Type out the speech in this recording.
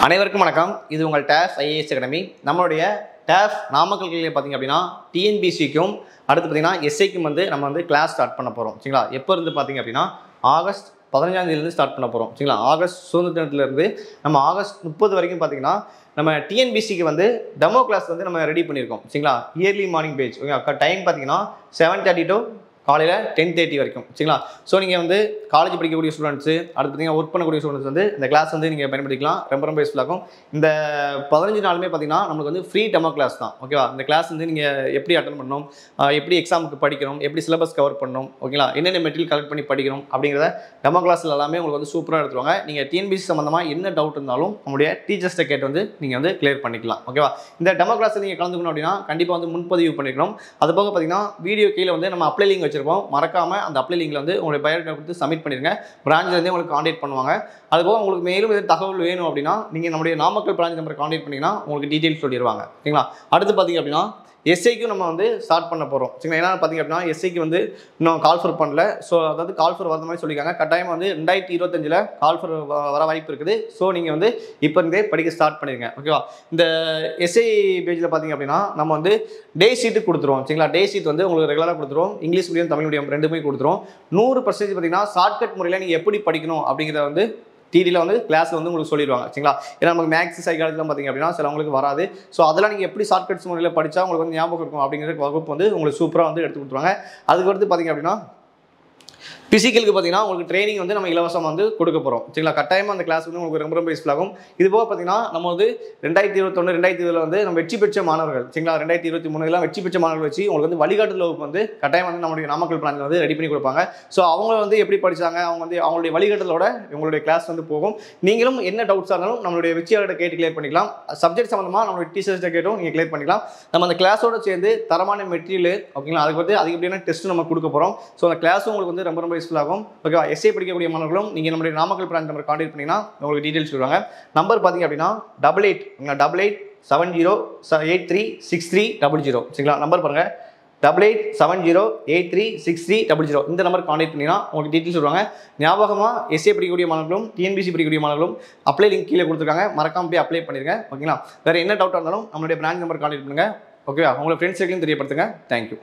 அனைவருக்கும் வணக்கம். இது உங்கள் டேஃப் ஐஏஎஸ் அகாடமி. நம்மளுடைய டேஃப் நாமக்கல் கிளையில் பார்த்தீங்க அப்படின்னா டிஎன்பிசிக்கும் அடுத்து பார்த்தீங்கன்னா எஸ்ஐக்கும் நம்ம கிளாஸ் ஸ்டார்ட் பண்ண போகிறோம். சரிங்களா? எப்போ இருந்து பார்த்தீங்க அப்படின்னா ஆகஸ்ட் 15ஆம் தேதியிலேருந்து ஸ்டார்ட் பண்ண போகிறோம். சரிங்களா? ஆகஸ்ட் சுதந்திர தினத்திலேருந்து நம்ம ஆகஸ்ட் 30 வரைக்கும் பார்த்தீங்கன்னா நம்ம டிஎன்பிசிக்கு டெமோ கிளாஸ் நம்ம ரெடி பண்ணியிருக்கோம். சரிங்களா? Early morning page okay. Time பார்த்தீங்கன்னா 7:30 to காலையில் 10:30 வரைக்கும். சரிங்களா? ஸோ நீங்கள் காலேஜ் படிக்கக்கூடிய ஸ்டூடெண்ட்ஸு அடுத்து பார்த்தீங்கன்னா ஒர்க் பண்ணக்கூடிய ஸ்டூடெண்ட்ஸ் இந்த கிளாஸ் நீங்கள் பயன்படுத்திக்கலாம். ரொம்ப யூஸ்ஃபுல்லாகும். இந்த 15 நாளுமே பார்த்தீங்கன்னா நம்மளுக்கு ஃப்ரீ டெமோ கிளாஸ் தான். ஓகேவா? இந்த கிளாஸ் நீங்கள் எப்படி அட்டன் பண்ணணும், எப்படி எக்ஸாமுக்கு படிக்கணும், எப்படி சிலபஸ் கவர் பண்ணணும், ஓகேங்களா, என்னென்ன மெட்டீரியல் கலெக்ட் பண்ணி படிக்கணும் அப்படிங்கிறத டெமோ கிளாஸில் எல்லாமே உங்களுக்கு சூப்பராக எடுத்துருவாங்க. நீங்கள் டிஎன்பிசி சம்மந்தமாக என்ன டவுட் இருந்தாலும் நம்மளுடைய டீச்சர்ஸ்ட்டை கேட்டு நீங்கள் கிளியர் பண்ணிக்கலாம். ஓகேவா? இந்த டெமோ கிளாஸில் நீங்கள் கலந்துக்கணும் அப்படின்னா கண்டிப்பாக முன்பதிவு பண்ணிக்கணும். அது போக பார்த்தீங்கன்னா வீடியோ கீழே நம்ம அப்ளை லிங்க் வச்சிருப்போம். மறக்காம அந்த அப்ளை லிங்க்ல உங்களுடைய பயோடேட்டா கொடுத்து சப்மிட் பண்ணிருங்க. பிரான்ச்ல இருந்தே உங்களுக்கு கான்டாக்ட் பண்ணுவாங்க. அதுபோக உங்களுக்கு மேலும் எதுவும் தகவல் வேணும் அப்படின்னா நீங்க நம்மளுடைய நாமக்கல் பிரான்ச் நம்பர் கான்டாக்ட் பண்ணீங்கன்னா உங்களுக்கு டீடைல்ஸ் சொல்லிடுவாங்க. ஓகேங்களா? அடுத்து பார்த்தீங்க அப்படின்னா எஸ்ஐக்கு நம்ம ஸ்டார்ட் பண்ண போகிறோம். சரிங்களா? ஏன்னா பார்த்தீங்க அப்படின்னா எஸ்ஐக்கு இன்னும் கால்ஃபர் பண்ணல. ஸோ அதாவது கால்ஃபர் வர மாதிரி சொல்லியிருக்காங்க. கட்டாயம் 2025 கால்ஃபர் வர வாய்ப்பு இருக்குது. ஸோ நீங்கள் இப்போ இருந்தே படிக்க ஸ்டார்ட் பண்ணிடுங்க. ஓகேவா? இந்த எஸ்ஐ பேஜில் பார்த்தீங்க அப்படின்னா நம்ம டே ஷீட்டு கொடுத்துருவோம். சரிங்களா? டே ஷீட் உங்களுக்கு ரெகுலராக கொடுத்துருவோம். இங்கிலீஷ் மீடியம் தமிழ் மீடியம் ரெண்டுமே கொடுத்துருவோம். 100% பார்த்தீங்கன்னா ஷார்ட்கட் முறையில் நீங்கள் எப்படி படிக்கணும் அப்படிங்கிறத டிடியில் கிளாஸில் உங்களுக்கு சொல்லிடுவாங்க. சரிங்களா? ஏன்னா நமக்கு மேக்ஸ் சைக்காலஜிலாம் பார்த்தீங்க அப்படின்னா சிலவங்களுக்கு வராது. ஸோ அதெல்லாம் நீங்கள் எப்படி ஷார்ட்கட்ஸ் முறையில் படித்தா உங்களுக்கு ஞாபகம் இருக்கும் அப்படிங்கிற வகுப்பு உங்களுக்கு சூப்பராக எடுத்து கொடுத்துருவாங்க. அதுக்கு அடுத்து பார்த்தீங்க அப்படின்னா பிசிக்கலுக்கு பார்த்தீங்கன்னா உங்களுக்கு ட்ரைனிங் நம்ம இலவசமாக கொடுக்க போகிறோம். சரிங்களா? கட்டாயமாக அந்த கிளாஸ் உங்களுக்கு ரொம்ப யூஸ்ஃபுல் ஆகும். இது போக பார்த்தீங்கன்னா நம்ம 2021 2020 நம்ம வெற்றி பெற்ற மாணவர்கள், சரிங்களா, 2023 வெற்றி பெற்ற மாணவர்கள் வச்சு உங்களுக்கு வழிகாட்டுதல் வகுப்பு கட்டாயம் நம்மளுடைய நாமக்கல் பிரான்ச்சில் ரெடி பண்ணி கொடுப்பாங்க. ஸோ அவங்க எப்படி படித்தாங்க, அவங்களுடைய வழிகாட்டுதலோட உங்களுடைய கிளாஸ் போகும். நீங்களும் என்ன டவுட்ஸாக இருந்தாலும் நம்மளுடைய வெற்றியாளர்கிட்ட கேட்டு கிளியர் பண்ணிக்கலாம். சப்ஜெக்ட் சம்மந்தமாக நம்மளுடைய டீச்சர்ஸ்ட்டை கேட்டும் நீங்கள் கிளியர் பண்ணிக்கலாம். நம்ம அந்த கிளாஸோட சேர்ந்து தரமான மெட்டீரியல், ஓகேங்களா, அதுக்கு அதிகப்படியான டெஸ்ட் நம்ம கொடுக்க போகிறோம். ஸோ அந்த கிளாஸும் உங்களுக்கு ரொம்ப யூஸ்ஃபுல் ஆகும். ஓகேவா? எஸ்ஏ படிக்கக்கூடிய மாணவர்களும் நீங்கள் நம்மளுடைய நாமக்கல் பிரான்ச் நம்பர் கான்டாக்ட் பண்ணிங்கன்னா உங்களுக்கு டீடைல்ஸ் சொல்லுவாங்க. நம்பர் பார்த்தீங்க அப்படின்னா 8870836300. சரிங்களா? நம்பர் பாருங்க 8870836300. இந்த நம்பர் கான்டாக்ட் பண்ணிங்கன்னா உங்களுக்கு டீடைல்ஸ் சொல்லுவாங்க. ஞாபகமாக எஸ்ஏ படிக்கக்கூடிய மாணவர்களும் டிஎன்பிசி படிக்கக்கூடிய மாணவர்களும் அப்ளை லிங்க் கீழே கொடுத்துருக்காங்க. மறக்காம போய் அப்ளை பண்ணிருங்க. ஓகேங்களா? வேறு என்ன டவுட்டாக இருந்தாலும் நம்மளுடைய பிரான்ச் நம்பர் கான்டாக்ட் பண்ணுங்க. ஓகேவா? உங்களை ஃப்ரெண்ட்ஸ் சர்க்கிளையும் தெரியப்படுத்துங்க. தேங்க்யூ.